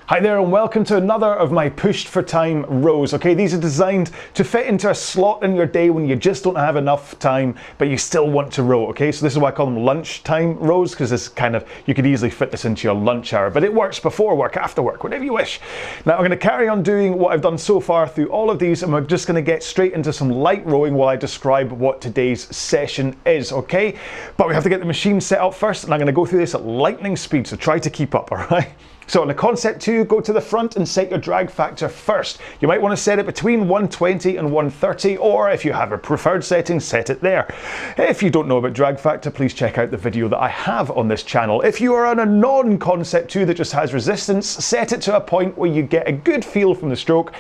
Hi there and welcome to another of my pushed for time rows. Okay, these are designed to fit into a slot in your day when you just don't have enough time, but you still want to row. Okay, so this is why I call them lunchtime rows, because this kind of, you could easily fit this into your lunch hour, but it works before work, after work, whatever you wish. Now I'm going to carry on doing what I've done so far through all of these, and we're just going to get straight into some light rowing while I describe what today's session is. Okay, but we have to get the machine set up first, and I'm going to go through this at lightning speed, so try to keep up. All right. So on the concept 2, go to the front and set your drag factor first. You might want to set it between 120 and 130, or if you have a preferred setting, set it there. If you don't know about drag factor, please check out the video that I have on this channel. If you are on a non-concept 2 that just has resistance, set it to a point where you get a good feel from the stroke,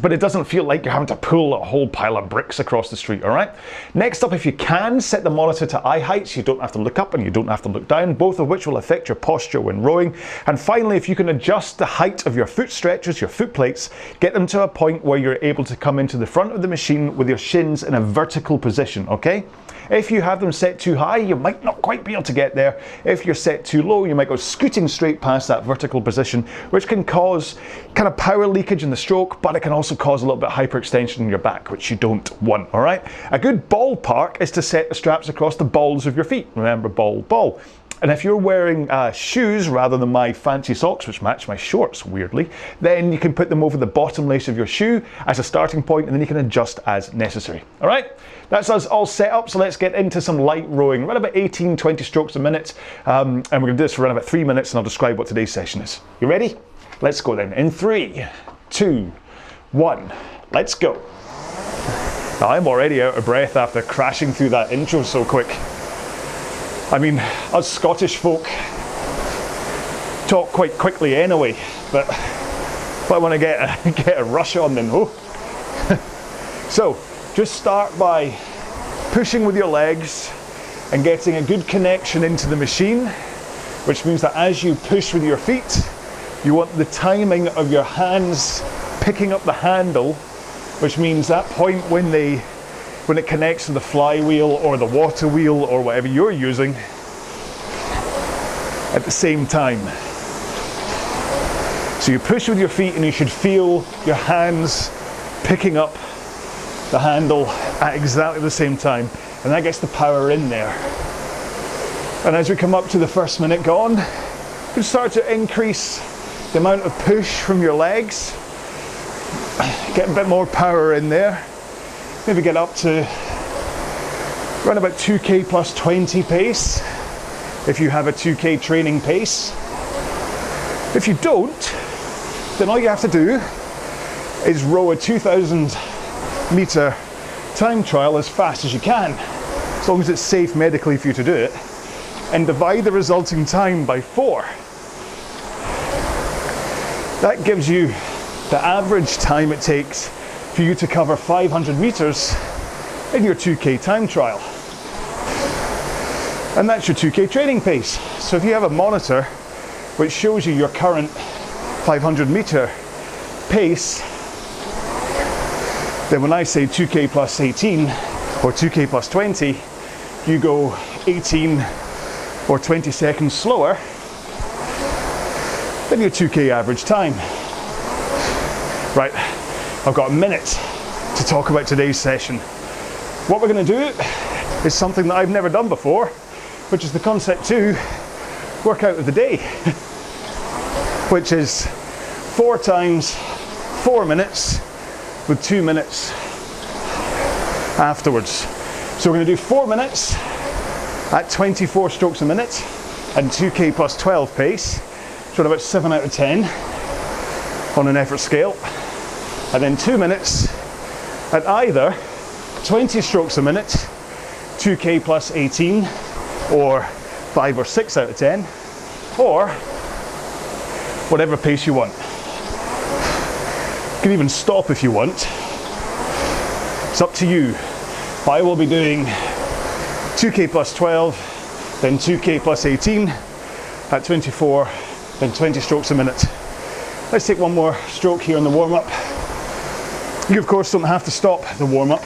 but it doesn't feel like you're having to pull a whole pile of bricks across the street, all right? Next up, if you can, set the monitor to eye height, so you don't have to look up and you don't have to look down, both of which will affect your posture when rowing. And finally, if you can adjust the height of your foot stretchers, your foot plates, get them to a point where you're able to come into the front of the machine with your shins in a vertical position, okay? If you have them set too high, you might not quite be able to get there. If you're set too low, you might go scooting straight past that vertical position, which can cause kind of power leakage in the stroke, but it can also cause a little bit of hyperextension in your back, which you don't want, all right? A good ballpark is to set the straps across the balls of your feet. Remember, ball, ball. And if you're wearing shoes rather than my fancy socks, which match my shorts weirdly, then you can put them over the bottom lace of your shoe as a starting point, and then you can adjust as necessary. All right, that's us all set up. So let's get into some light rowing. Around about 18-20 strokes a minute, and we're going to do this for around about 3 minutes, and I'll describe what today's session is. You ready? Let's go then. In 3, 2, 1, let's go. Now, I'm already out of breath after crashing through that intro so quick. I mean, us Scottish folk talk quite quickly anyway, but I want to get a rush on them, oh. So, just start by pushing with your legs and getting a good connection into the machine, which means that as you push with your feet, you want the timing of your hands picking up the handle, which means that point when it connects to the flywheel or the water wheel or whatever you're using at the same time. So you push with your feet and you should feel your hands picking up the handle at exactly the same time, and that gets the power in there. And as we come up to the first minute gone, you start to increase the amount of push from your legs, get a bit more power in there. Maybe get up to around about 2k plus 20 pace if you have a 2k training pace. If you don't, then all you have to do is row a 2,000 meter time trial as fast as you can, as long as it's safe medically for you to do it, and divide the resulting time by 4. That gives you the average time it takes for you to cover 500 meters in your 2k time trial. And that's your 2k training pace. So if you have a monitor which shows you your current 500 meter pace, then when I say 2k plus 18 or 2k plus 20, you go 18 or 20 seconds slower than your 2k average time. Right. I've got a minute to talk about today's session. What we're going to do is something that I've never done before, which is the concept 2 workout of the day, which is 4 times 4 minutes with 2 minutes afterwards. So we're going to do 4 minutes at 24 strokes a minute and 2k plus 12 pace, so about 7 out of 10 on an effort scale. And then 2 minutes at either 20 strokes a minute, 2k plus 18, or 5 or 6 out of 10, or whatever pace you want. You can even stop if you want. It's up to you. I will be doing 2k plus 12, then 2k plus 18 at 24, then 20 strokes a minute. Let's take one more stroke here in the warm-up. You of course don't have to stop the warm-up.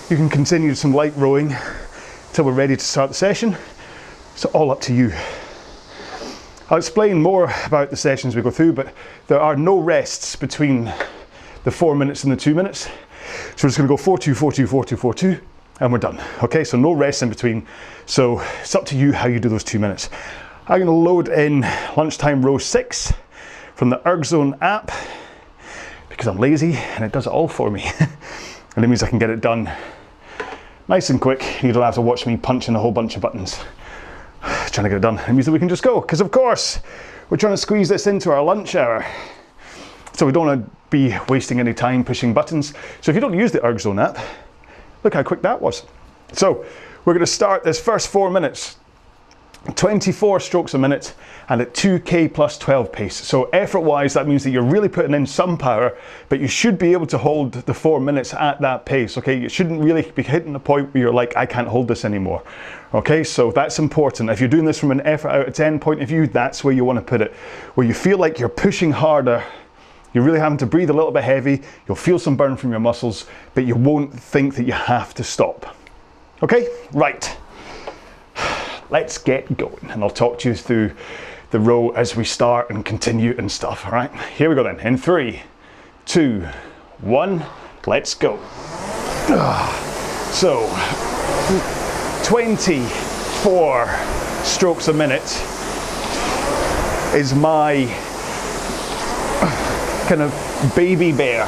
You can continue some light rowing till we're ready to start the session. It's all up to you. I'll explain more about the sessions we go through, but there are no rests between the 4 minutes and the 2 minutes. So we're just gonna go 4-2, 4-2, 4-2, 4-2, and we're done. Okay, so no rest in between. So it's up to you how you do those 2 minutes. I'm gonna load in Lunchtime Row 6 from the ErgZone app because I'm lazy and it does it all for me. And it means I can get it done nice and quick. You don't have to watch me punching a whole bunch of buttons trying to get it done. It means that we can just go, because of course we're trying to squeeze this into our lunch hour. So we don't want to be wasting any time pushing buttons. So if you don't use the ErgZone app, look how quick that was. So we're going to start this first 4 minutes, 24 strokes a minute and at 2K plus 12 pace. So effort wise, that means that you're really putting in some power, but you should be able to hold the 4 minutes at that pace. Okay, you shouldn't really be hitting the point where you're like, I can't hold this anymore. Okay, so that's important. If you're doing this from an effort out of 10 point of view, that's where you want to put it. Where you feel like you're pushing harder, you're really having to breathe a little bit heavy, you'll feel some burn from your muscles, but you won't think that you have to stop. Okay, right. Let's get going, and I'll talk to you through the row as we start and continue and stuff. All right, here we go then. In 3, 2, 1, let's go. So 24 strokes a minute is my kind of baby bear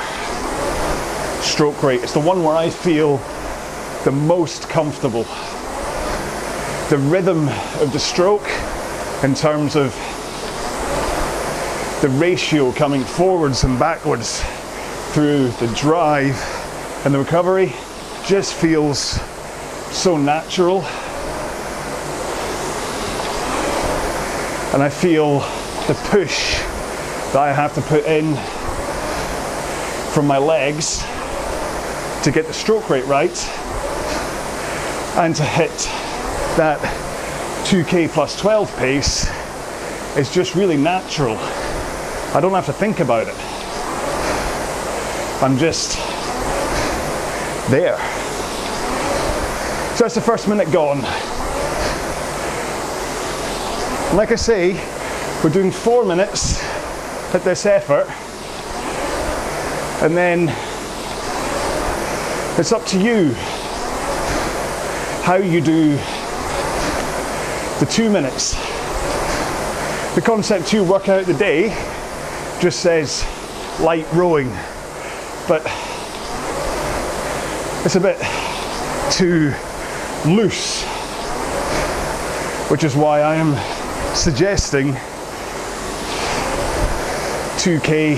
stroke rate. It's the one where I feel the most comfortable. The rhythm of the stroke in terms of the ratio coming forwards and backwards through the drive and the recovery just feels so natural. And I feel the push that I have to put in from my legs to get the stroke rate right and to hit that 2K plus 12 pace is just really natural. I don't have to think about it. I'm just there. So that's the first minute gone. Like I say, we're doing 4 minutes at this effort, and then it's up to you how you do the 2 minutes. The Concept 2 workout of the day just says light rowing, but it's a bit too loose, which is why I am suggesting 2K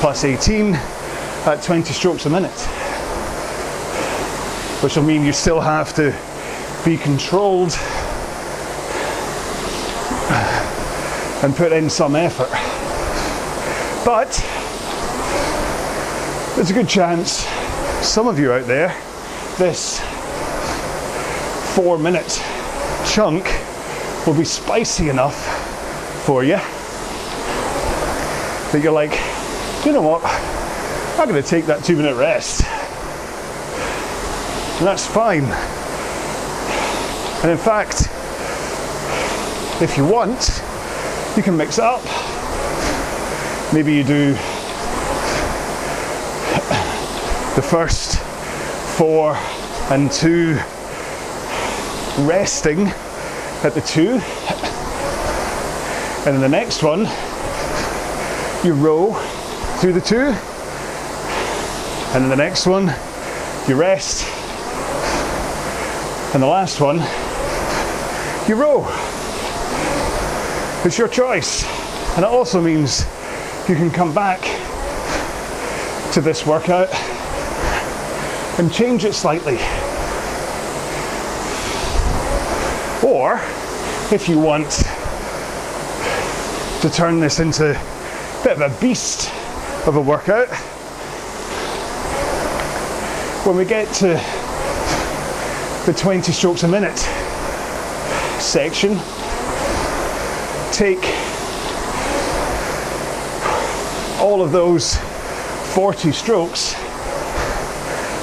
plus 18 at 20 strokes a minute, which will mean you still have to be controlled and put in some effort. But there's a good chance some of you out there, this 4 minute chunk will be spicy enough for you that you're like, you know what, I'm going to take that 2 minute rest. And that's fine. And in fact, if you want, you can mix it up. Maybe you do the first 4 and 2 resting at the 2, and then the next one you row through the 2, and then the next one you rest, and the last one you row. It's your choice, and it also means you can come back to this workout and change it slightly. Or if you want to turn this into a bit of a beast of a workout, when we get to the 20 strokes a minute section, take all of those 40 strokes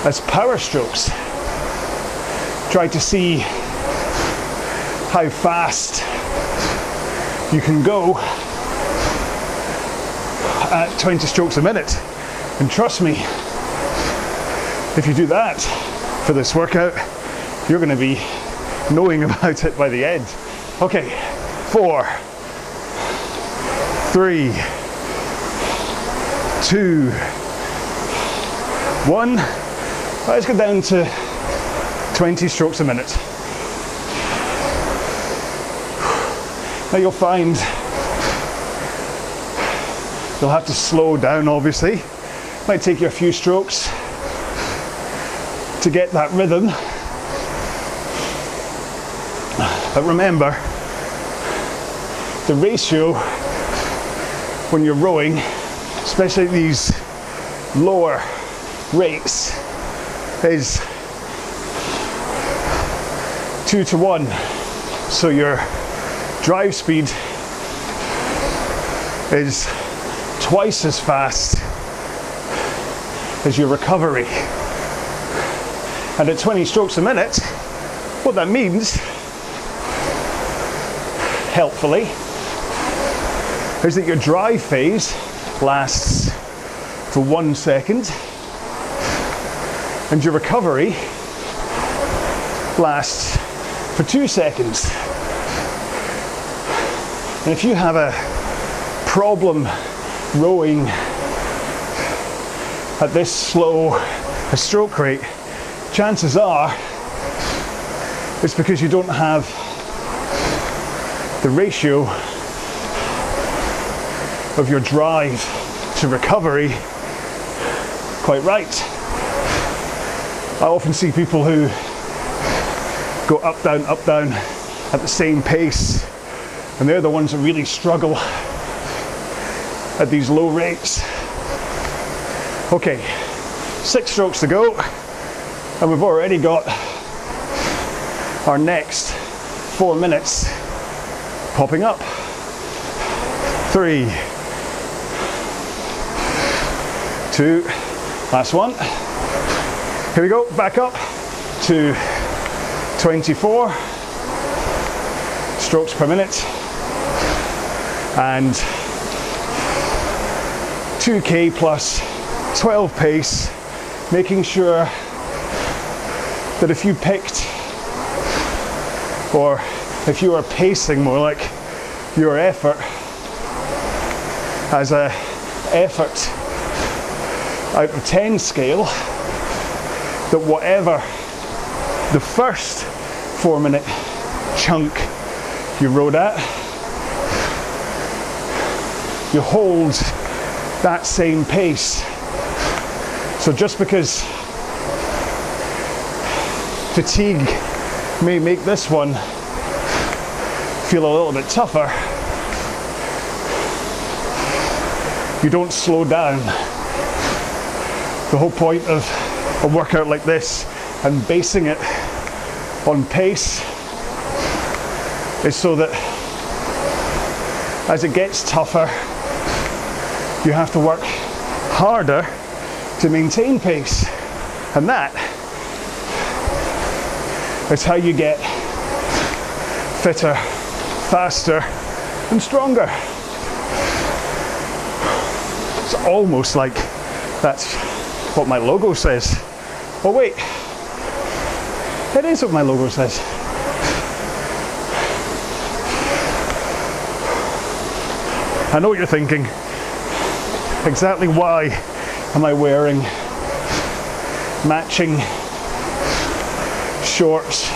as power strokes. Try to see how fast you can go at 20 strokes a minute. And trust me, if you do that for this workout, you're going to be knowing about it by the end. Okay, 4, 3, 2, 1. Let's go down to 20 strokes a minute. Now you'll find you'll have to slow down, obviously. Might take you a few strokes to get that rhythm. But remember, the ratio when you're rowing, especially these lower rates, is 2 to 1. So your drive speed is twice as fast as your recovery. And at 20 strokes a minute, what that means, helpfully, is that your drive phase lasts for 1 second and your recovery lasts for 2 seconds. And if you have a problem rowing at this slow a stroke rate, chances are it's because you don't have the ratio of your drive to recovery quite right. I often see people who go up, down at the same pace, and they're the ones that really struggle at these low rates. Okay, 6 strokes to go, and we've already got our next 4 minutes popping up. 3, 2, last one. Here we go, back up to 24 strokes per minute and 2K plus 12 pace, making sure that if you picked, or if you are pacing more like your effort as a effort out of 10 scale, that whatever the first 4 minute chunk you rode at, you hold that same pace. So just because fatigue may make this one feel a little bit tougher, you don't slow down. The whole point of a workout like this and basing it on pace is so that as it gets tougher, you have to work harder to maintain pace. And that is how you get fitter, faster, and stronger. It's almost like that's what my logo says. Oh wait, it is what my logo says. I know what you're thinking. Exactly why am I wearing matching shorts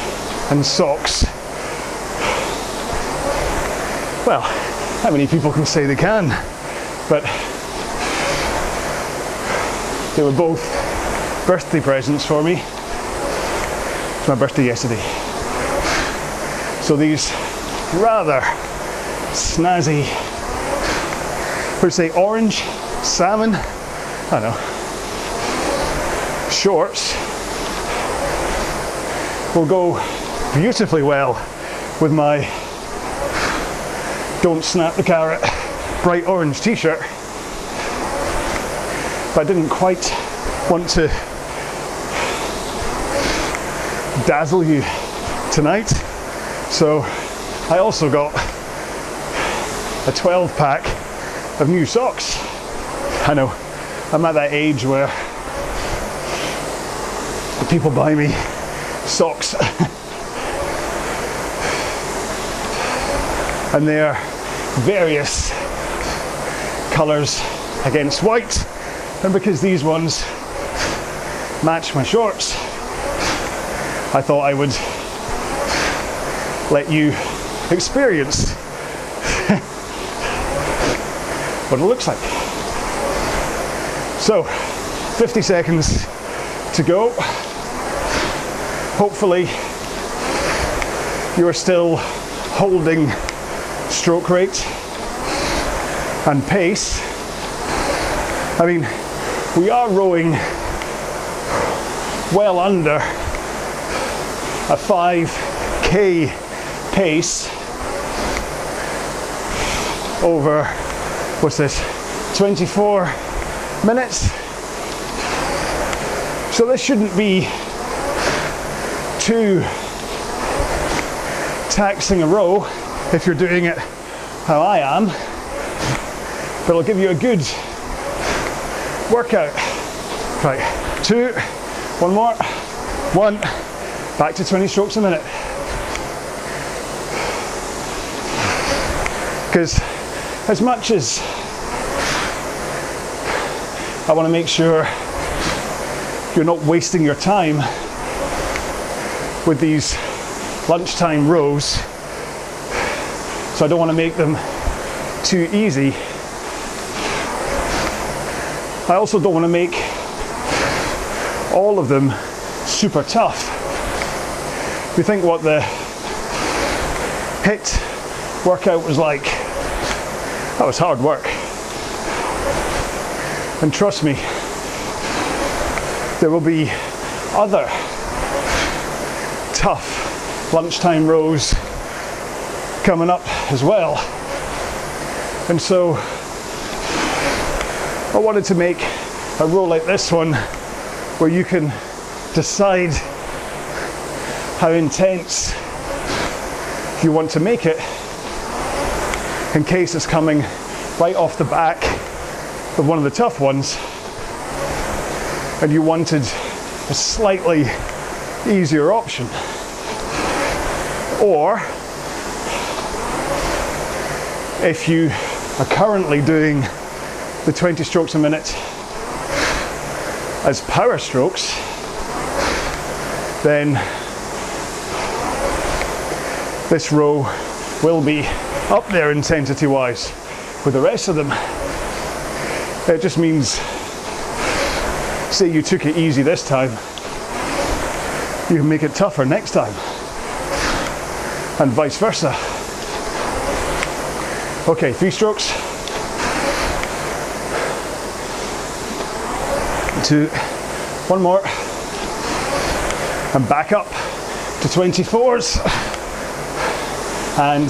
and socks? Well, how many people can say they can? But they were both birthday presents for me. It's my birthday yesterday. So these rather snazzy, would say orange, salmon, I don't know, shorts will go beautifully well with my Don't Snap the Carrot bright orange t-shirt. But I didn't quite want to dazzle you tonight, so I also got a 12 pack of new socks. I know, I'm at that age where people buy me socks and they're various colours against white, and because these ones match my shorts, I thought I would let you experience what it looks like. So 50 seconds to go. Hopefully you're still holding stroke rate and pace. I mean, we are rowing well under a 5k pace over, what's this, 24 minutes. So this shouldn't be too taxing a row if you're doing it how I am, but it'll give you a good workout. Right, 2, one more, 1, back to 20 strokes a minute. Because as much as I want to make sure you're not wasting your time with these lunchtime rows, so I don't want to make them too easy, I also don't want to make all of them super tough. If you think what the HIIT workout was like, that was hard work. And trust me, there will be other tough lunchtime rows coming up as well. And so I wanted to make a row like this one where you can decide how intense you want to make it, in case it's coming right off the back of one of the tough ones and you wanted a slightly easier option. Or if you are currently doing the 20 strokes a minute as power strokes, then this row will be up there intensity wise with the rest of them. It just means, say you took it easy this time, you can make it tougher next time, and vice versa. Okay, 3 strokes. 2, 1 more, and back up to 24s, and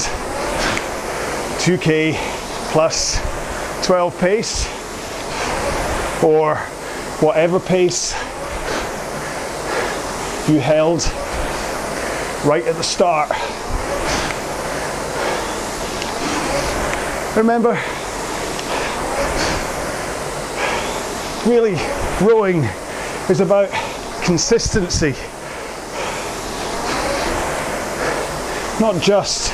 2k plus 12 pace, or whatever pace you held right at the start. Remember, really rowing is about consistency, not just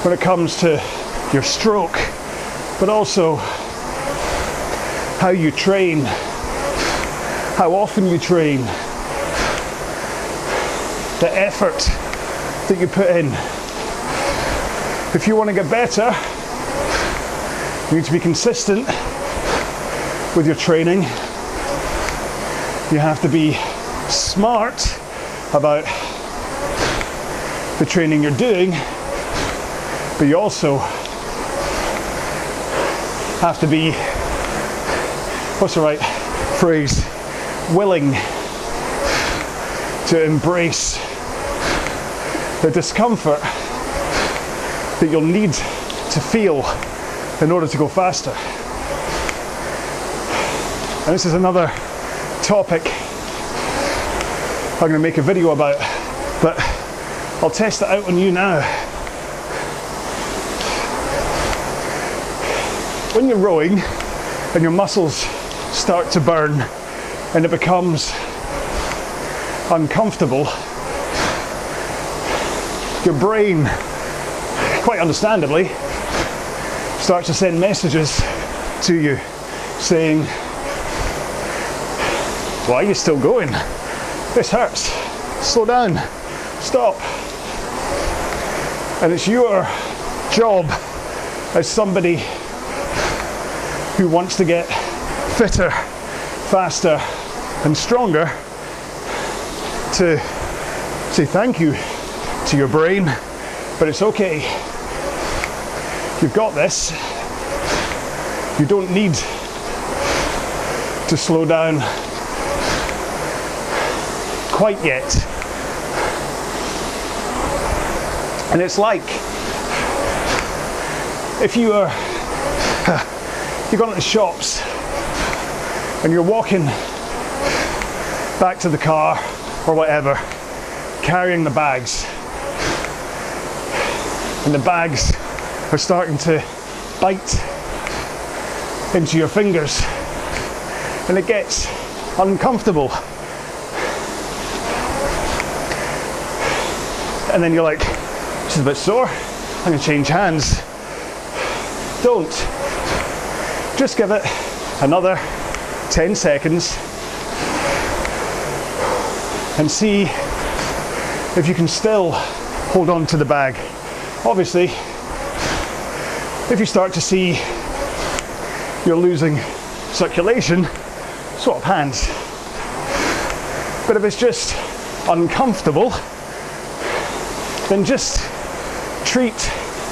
when it comes to your stroke, but also how you train, how often you train, the effort that you put in. If you want to get better, you need to be consistent with your training. You have to be smart about the training you're doing, but you also have to be, what's the right phrase, willing to embrace the discomfort that you'll need to feel in order to go faster. And this is another topic I'm going to make a video about, but I'll test it out on you now. when you're rowing and your muscles start to burn and it becomes uncomfortable, your brain, quite understandably, starts to send messages to you saying, why are you still going? This hurts. Slow down. Stop. And it's your job as somebody who wants to get fitter, faster, and stronger to say thank you to your brain, but it's okay. You've got this. You don't need to slow down quite yet. And it's like if you've gone to the shops and you're walking back to the car or whatever, carrying the bags, and the bags are starting to bite into your fingers and it gets uncomfortable. And then you're like, this is a bit sore, I'm going to change hands. Don't. Just give it another 10 seconds and see if you can still hold on to the bag. Obviously, if you start to see you're losing circulation, swap hands. But if it's just uncomfortable, then just treat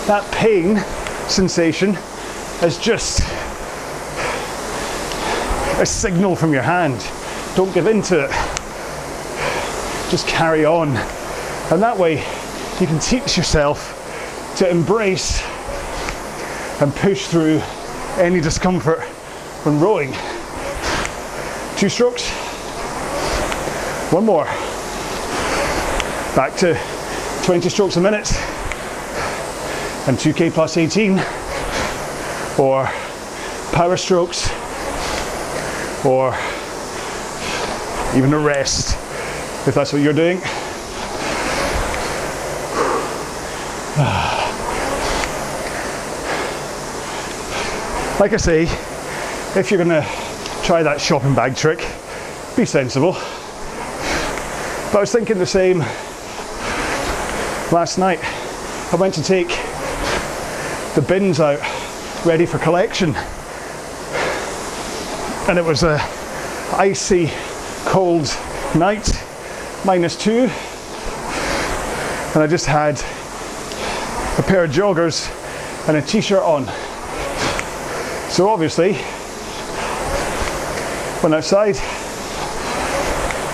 that pain sensation as just a signal from your hand. Don't give in to it. Just carry on. And that way you can teach yourself to embrace and push through any discomfort when rowing. 2 strokes. 1 more. Back to 20 strokes a minute and 2K plus 18, or power strokes, or even a rest if that's what you're doing. Like I say, if you're gonna try that shopping bag trick, be sensible. But I was thinking the same last night. I went to take the bins out ready for collection, and it was a icy cold night, -2, and I just had a pair of joggers and a t-shirt on. So obviously went outside,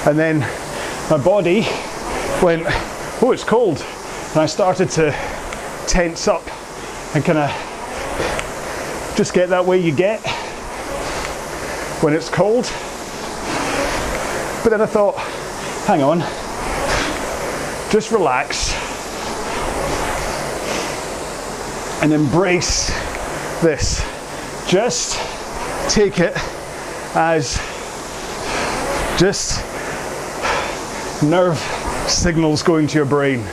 and then my body went, oh, it's cold. And I started to tense up and kind of just get that way you get when it's cold. But then I thought, hang on, just relax and embrace this. Just take it as just nerve signals going to your brain.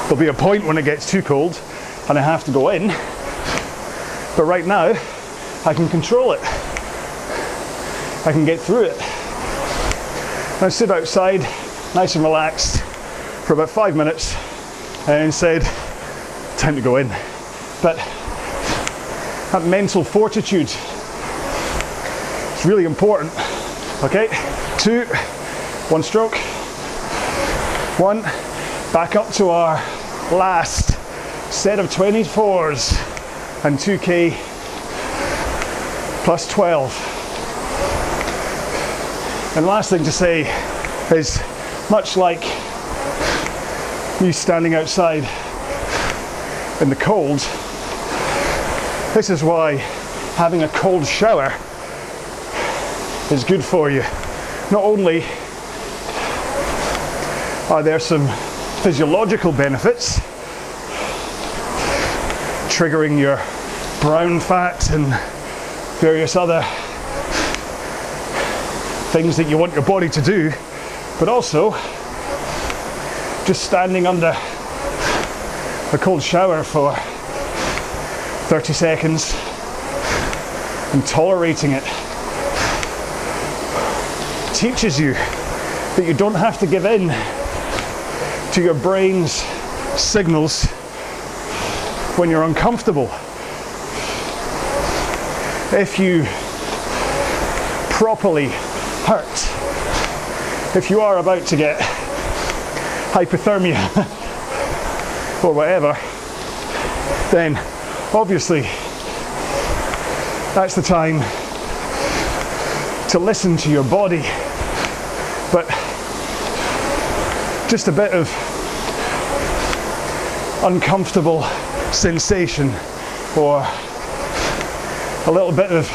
There'll be a point when it gets too cold and I have to go in, but right now I can control it. I can get through it. And I stood outside, nice and relaxed, for about 5 minutes, and then said, time to go in. But that mental fortitude is really important. Okay, 2, 1 stroke, 1, back up to our last set of 24s and 2K plus 12. And the last thing to say is, much like you standing outside in the cold, this is why having a cold shower is good for you. Not only are there some physiological benefits, triggering your brown fat and various other things that you want your body to do, but also just standing under a cold shower for 30 seconds and tolerating it teaches you that you don't have to give in to your brain's signals when you're uncomfortable. If you properly hurt, if you are about to get hypothermia or whatever, then obviously that's the time to listen to your body. But just a bit of uncomfortable sensation or a little bit of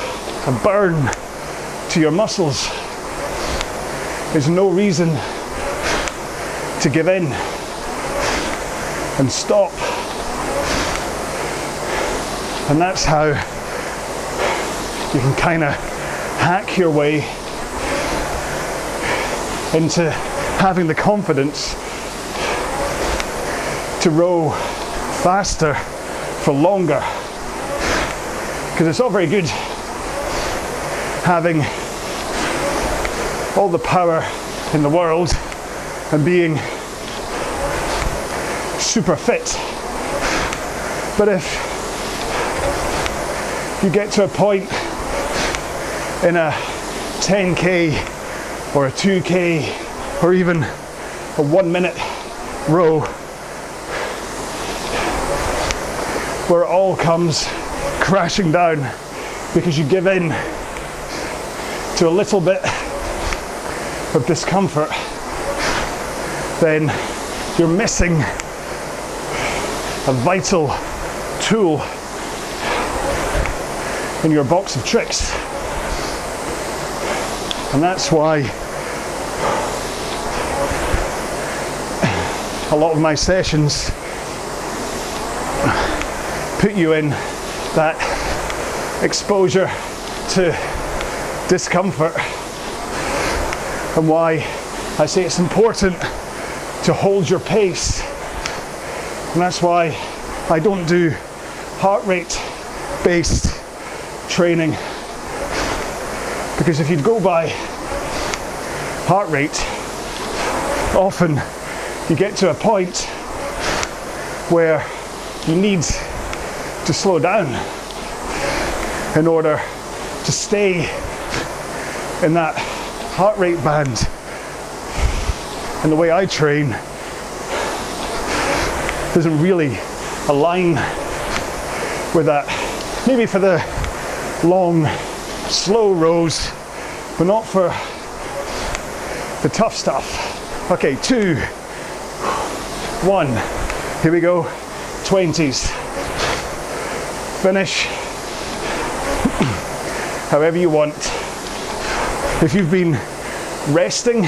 a burn to your muscles is no reason to give in and stop. And that's how you can kind of hack your way into having the confidence to row faster for longer. Because it's all very good having all the power in the world and being super fit. But if you get to a point in a 10K or a 2K or even a 1 minute row where it all comes crashing down because you give in to a little bit of discomfort, then you're missing a vital tool in your box of tricks. And that's why a lot of my sessions put you in that exposure to discomfort, and why I say it's important to hold your pace. And that's why I don't do heart rate based training, because if you'd go by heart rate, often you get to a point where you need to slow down in order to stay in that heart rate band. And the way I train doesn't really align with that. Maybe for the long, slow rows, but not for the tough stuff. Okay, 2, 1, here we go, 20s. Finish however you want. If you've been resting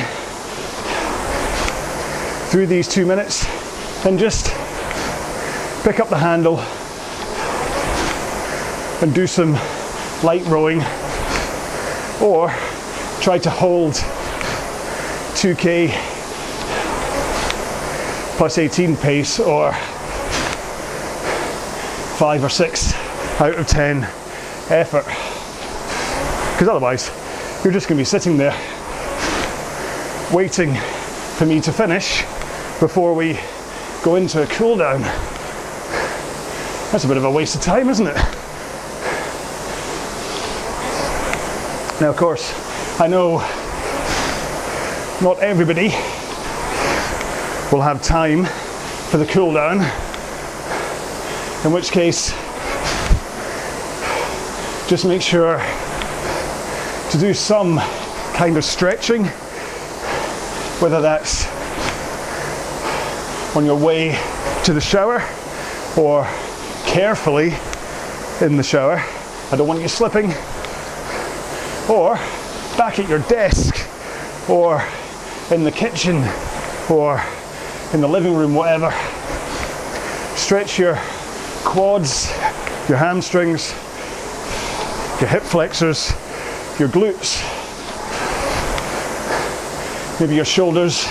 through these 2 minutes, then just pick up the handle and do some light rowing, or try to hold 2K plus 18 pace, or 5 or 6 out of 10 effort, because otherwise you're just going to be sitting there waiting for me to finish before we go into a cool down. That's a bit of a waste of time, isn't it? Now, of course, I know not everybody will have time for the cool down, in which case just make sure to do some kind of stretching, whether that's on your way to the shower or carefully in the shower. I don't want you slipping. Or back at your desk, or in the kitchen, or in the living room, whatever. Stretch your quads, your hamstrings, your hip flexors, your glutes, maybe your shoulders,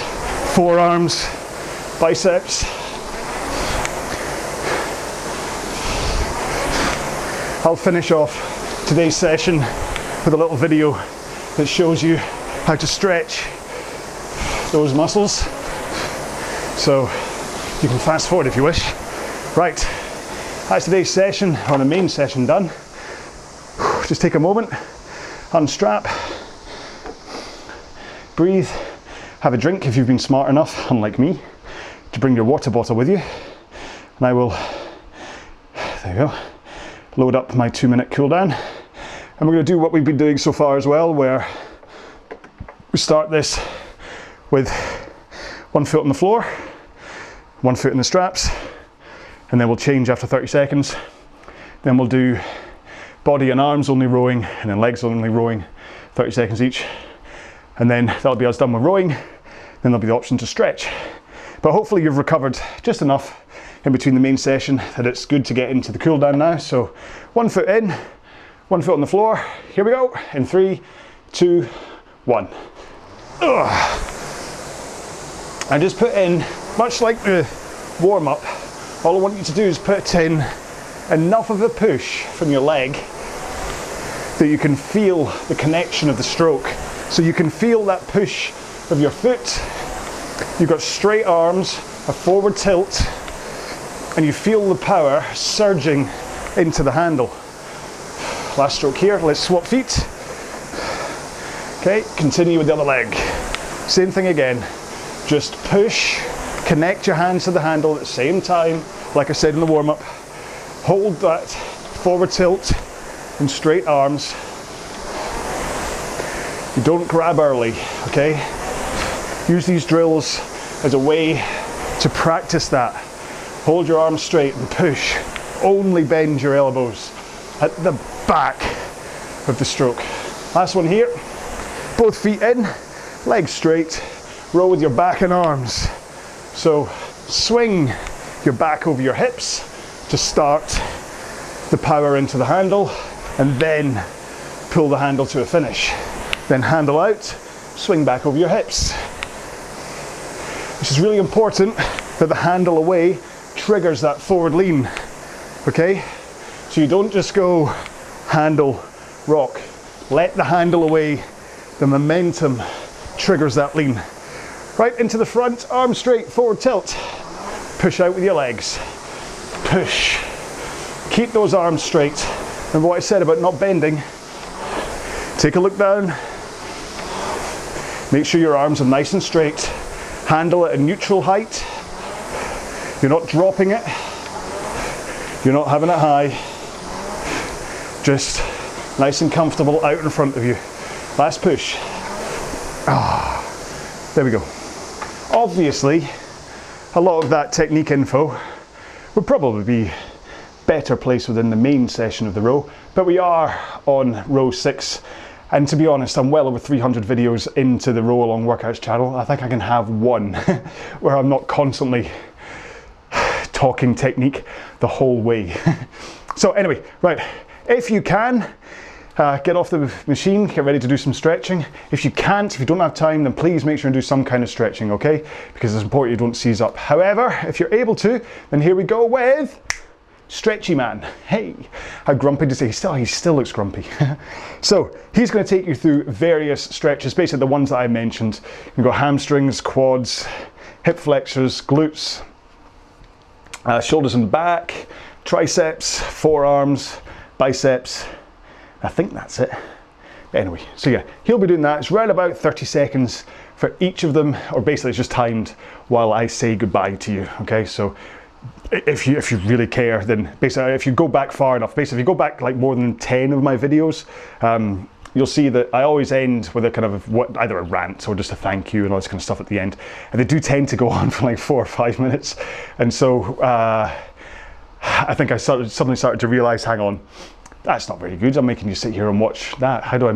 forearms, biceps. I'll finish off today's session with a little video that shows you how to stretch those muscles. So you can fast forward if you wish. Right, that's today's session, or the main session done. Just take a moment, unstrap, breathe, have a drink if you've been smart enough, unlike me, to bring your water bottle with you. And I will, there you go, load up my 2-minute cool down. And we're going to do what we've been doing so far as well, where we start this with 1 foot on the floor, 1 foot in the straps, and then we'll change after 30 seconds. Then we'll do body and arms only rowing, and then legs only rowing, 30 seconds each. And then that'll be us done with rowing. Then there'll be the option to stretch. But hopefully you've recovered just enough in between the main session that it's good to get into the cool down now. So 1 foot in, 1 foot on the floor. Here we go. In 3, 2, 1. Ugh. And just put in, much like the warm up, all I want you to do is put in enough of a push from your leg that you can feel the connection of the stroke. So you can feel that push of your foot. You've got straight arms, a forward tilt, and you feel the power surging into the handle. Last stroke here, let's swap feet. Okay, continue with the other leg. Same thing again. Just push, connect your hands to the handle at the same time, like I said in the warm-up. Hold that forward tilt and straight arms. You don't grab early, okay? Use these drills as a way to practice that. Hold your arms straight and push. Only bend your elbows at the back of the stroke. Last one here. Both feet in, legs straight. Row with your back and arms. So swing your back over your hips to start the power into the handle, and then pull the handle to a finish. Then handle out, swing back over your hips. Which is really important that the handle away triggers that forward lean, okay? So you don't just go handle, rock. Let the handle away, the momentum triggers that lean. Right into the front, arms straight, forward tilt. Push out with your legs. Push. Keep those arms straight. Remember what I said about not bending? Take a look down. Make sure your arms are nice and straight. Handle at a neutral height. You're not dropping it. You're not having it high. Just nice and comfortable out in front of you. Last push. There we go. Obviously, a lot of that technique info would probably be better placed within the main session of the row, but we are on row 6, and to be honest, I'm well over 300 videos into the RowAlong Workouts channel. I think I can have one where I'm not constantly talking technique the whole way. So anyway, right, if you can, get off the machine, get ready to do some stretching. If you can't, if you don't have time, then please make sure and do some kind of stretching, okay? Because it's important you don't seize up. However, if you're able to, then here we go with Stretchy Man. Hey, how grumpy does he still looks grumpy. So he's going to take you through various stretches, basically the ones that I mentioned. You can go hamstrings, quads, hip flexors, glutes, shoulders and back, triceps, forearms, biceps. I think that's it. Anyway, so yeah, he'll be doing that. It's around about 30 seconds for each of them, or basically it's just timed while I say goodbye to you, okay? So if you really care, then basically if you go back far enough, basically if you go back like more than 10 of my videos, you'll see that I always end with a kind of either a rant or just a thank you and all this kind of stuff at the end. And they do tend to go on for like 4 or 5 minutes. And so I think I suddenly started to realize, hang on, that's not very good. I'm making you sit here and watch that. How do I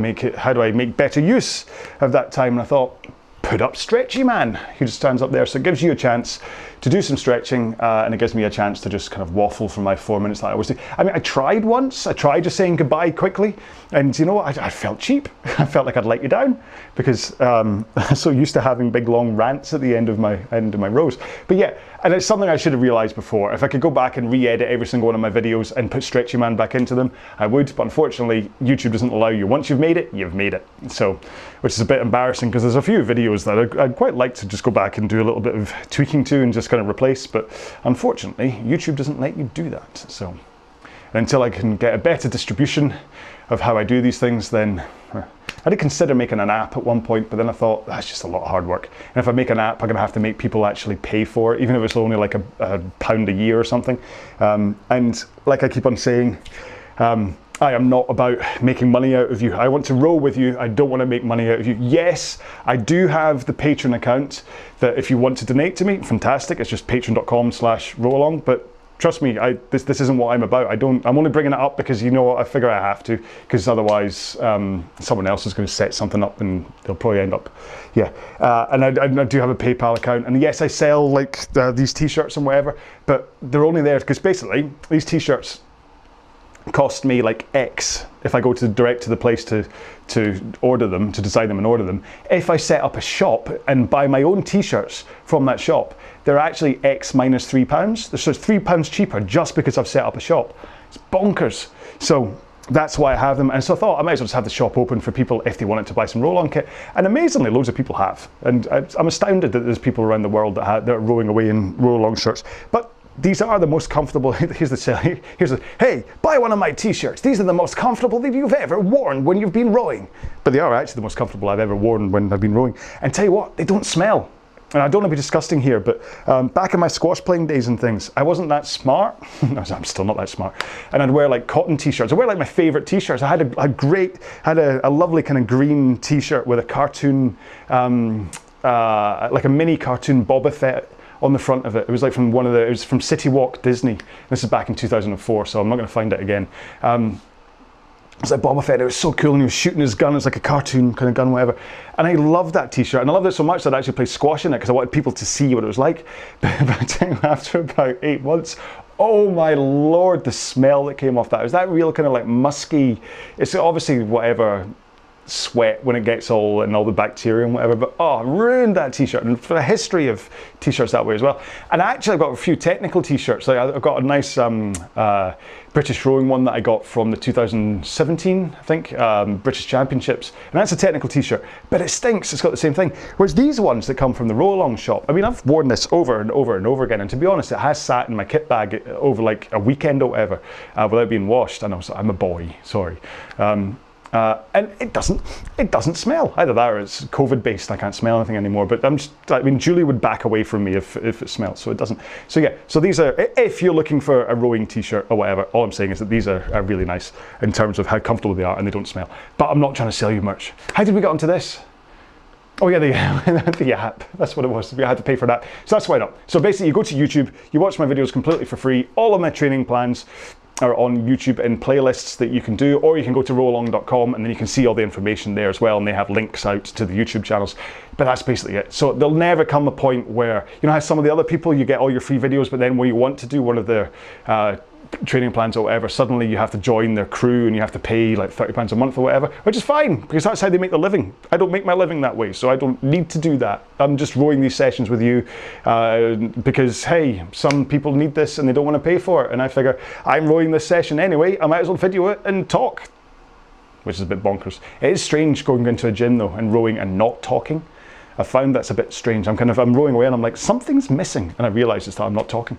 make better use of that time? And I thought, put up Stretchy Man, who just stands up there. So it gives you a chance to do some stretching, and it gives me a chance to just kind of waffle for my 4 minutes that I always do. I mean, I tried once. I tried just saying goodbye quickly, and you know what? I felt cheap. I felt like I'd let you down because I'm so used to having big long rants at the end of my rows. But yeah, and it's something I should have realised before. If I could go back and re-edit every single one of my videos and put Stretchy Man back into them, I would. But unfortunately, YouTube doesn't allow you. Once you've made it, you've made it. So, which is a bit embarrassing because there's a few videos that I'd quite like to just go back and do a little bit of tweaking to and just kind of replace. But unfortunately, YouTube doesn't let you do that. So, and until I can get a better distribution of how I do these things, then I did consider making an app at one point, but then I thought that's just a lot of hard work. And if I make an app, I'm gonna have to make people actually pay for it, even if it's only like a pound a year or something. And like I keep on saying, I am not about making money out of you. I want to row with you. I don't want to make money out of you. Yes, I do have the Patreon account that if you want to donate to me, fantastic. It's just patreon.com/RowAlong. But trust me, this isn't what I'm about. I'm only bringing it up because, you know what, I figure I have to, because otherwise someone else is going to set something up and they'll probably end up, yeah. And I do have a PayPal account, and yes, I sell like these t-shirts and whatever, but they're only there because basically these t-shirts cost me like X if I go direct to the place to order them, to design them and order them. If I set up a shop and buy my own t-shirts from that shop, they're actually X minus £3. So it's £3 cheaper just because I've set up a shop. It's bonkers. So that's why I have them. And so I thought I might as well just have the shop open for people if they wanted to buy some RowAlong kit. And amazingly, loads of people have. And I'm astounded that there's people around the world that are rowing away in RowAlong shirts. But these are the most comfortable. Here's the hey, buy one of my t-shirts. These are the most comfortable that you've ever worn when you've been rowing. But they are actually the most comfortable I've ever worn when I've been rowing. And tell you what, they don't smell. And I don't want to be disgusting here, but back in my squash playing days and things, I wasn't that smart. I'm still not that smart. And I'd wear like cotton t-shirts. I wear like my favorite t-shirts. I had a lovely kind of green t-shirt with a cartoon, like a mini cartoon Boba Fett on the front of it. It was like it was from City Walk Disney. This is back in 2004, so I'm not going to find it again. It's like Boba Fett. It was so cool, and he was shooting his gun. It's like a cartoon kind of gun, whatever. And I loved that t-shirt, and I loved it so much that I actually played squash in it because I wanted people to see what it was like. But after about 8 months, oh my lord, the smell that came off that. It was that real kind of like musky, it's obviously whatever sweat when it gets all and all the bacteria and whatever, but ruined that t-shirt. And for a history of t-shirts that way as well. And actually I've got a few technical t-shirts. Like I've got a nice British rowing one that I got from the 2017, I think, British Championships. And that's a technical t-shirt, but it stinks. It's got the same thing. Whereas these ones that come from the RowAlong shop, I mean, I've worn this over and over and over again. And to be honest, it has sat in my kit bag over like a weekend or whatever without being washed. And I'm a boy, sorry. And it doesn't smell. Either that or it's COVID based. I can't smell anything anymore. But Julie would back away from me if it smells, so it doesn't. So yeah, so these are, if you're looking for a rowing t-shirt or whatever, all I'm saying is that these are really nice in terms of how comfortable they are and they don't smell. But I'm not trying to sell you merch. How did we get onto this? Oh yeah, the app. That's what it was. We had to pay for that. So that's why not. So basically you go to YouTube, you watch my videos completely for free. All of my training plans are on YouTube in playlists that you can do, or you can go to rowalong.com and then you can see all the information there as well, and they have links out to the YouTube channels. But that's basically it. So there'll never come a point where, you know how some of the other people, you get all your free videos, but then when you want to do one of their training plans or whatever, suddenly you have to join their crew and you have to pay like £30 a month or whatever, which is fine because that's how they make their living. I don't make my living that way, so I don't need to do that. I'm just rowing these sessions with you because hey, some people need this and they don't want to pay for it, and I figure I'm rowing this session anyway, I might as well video it and talk, which is a bit bonkers. It is strange going into a gym though and rowing and not talking. I found that's a bit strange. I'm rowing away and I'm like, something's missing, and I realize it's that I'm not talking.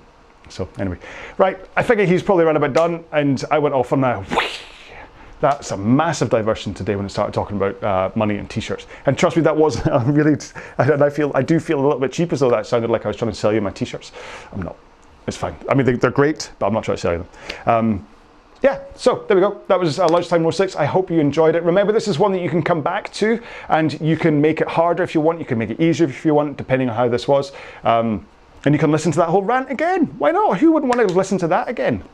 So anyway, right, I figure he's probably around about done, and I went off on that. That's a massive diversion today when I started talking about money and t-shirts. And trust me, that was really, and I do feel a little bit cheap, as though that sounded like I was trying to sell you my t-shirts. I'm not, it's fine. I mean, they're great, but I'm not trying to sell you them. Yeah, so there we go. That was Lunchtime Row 6. I hope you enjoyed it. Remember, this is one that you can come back to, and you can make it harder if you want. You can make it easier if you want, depending on how this was. And you can listen to that whole rant again. Why not? Who wouldn't want to listen to that again?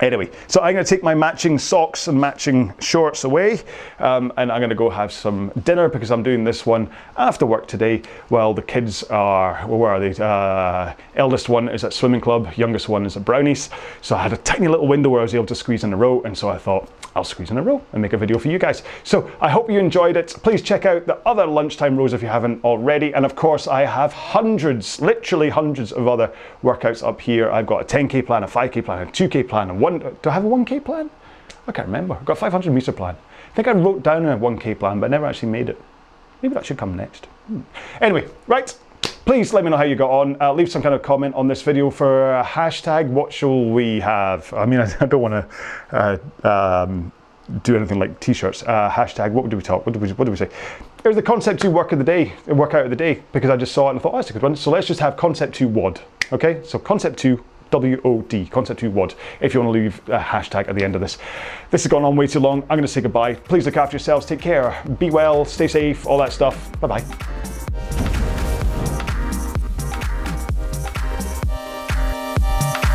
Anyway, so I'm going to take my matching socks and matching shorts away, and I'm going to go have some dinner because I'm doing this one after work today. Well, the kids are, well, where are they? Eldest one is at swimming club, youngest one is at Brownies. So I had a tiny little window where I was able to squeeze in a row, and so I thought, I'll squeeze in a row and make a video for you guys. So I hope you enjoyed it. Please check out the other Lunchtime Rows if you haven't already. And of course, I have hundreds, literally hundreds of other workouts up here. I've got a 10K plan, a 5K plan, a 2K plan, and do I have a 1K plan? I can't remember. I've got a 500 meter plan. I think I wrote down a 1K plan, but I never actually made it. Maybe that should come next. Anyway, right. Please let me know how you got on. Leave some kind of comment on this video for a hashtag. What shall we have? I mean, I don't want to do anything like t-shirts. Hashtag, what do we talk? What do we say? There's the Concept 2 workout of the day, because I just saw it and I thought, oh, that's a good one. So let's just have Concept 2 WOD. Okay, so Concept 2 WOD, Concept 2 WOD, if you want to leave a hashtag at the end of this. This has gone on way too long. I'm going to say goodbye. Please look after yourselves. Take care. Be well. Stay safe. All that stuff. Bye-bye.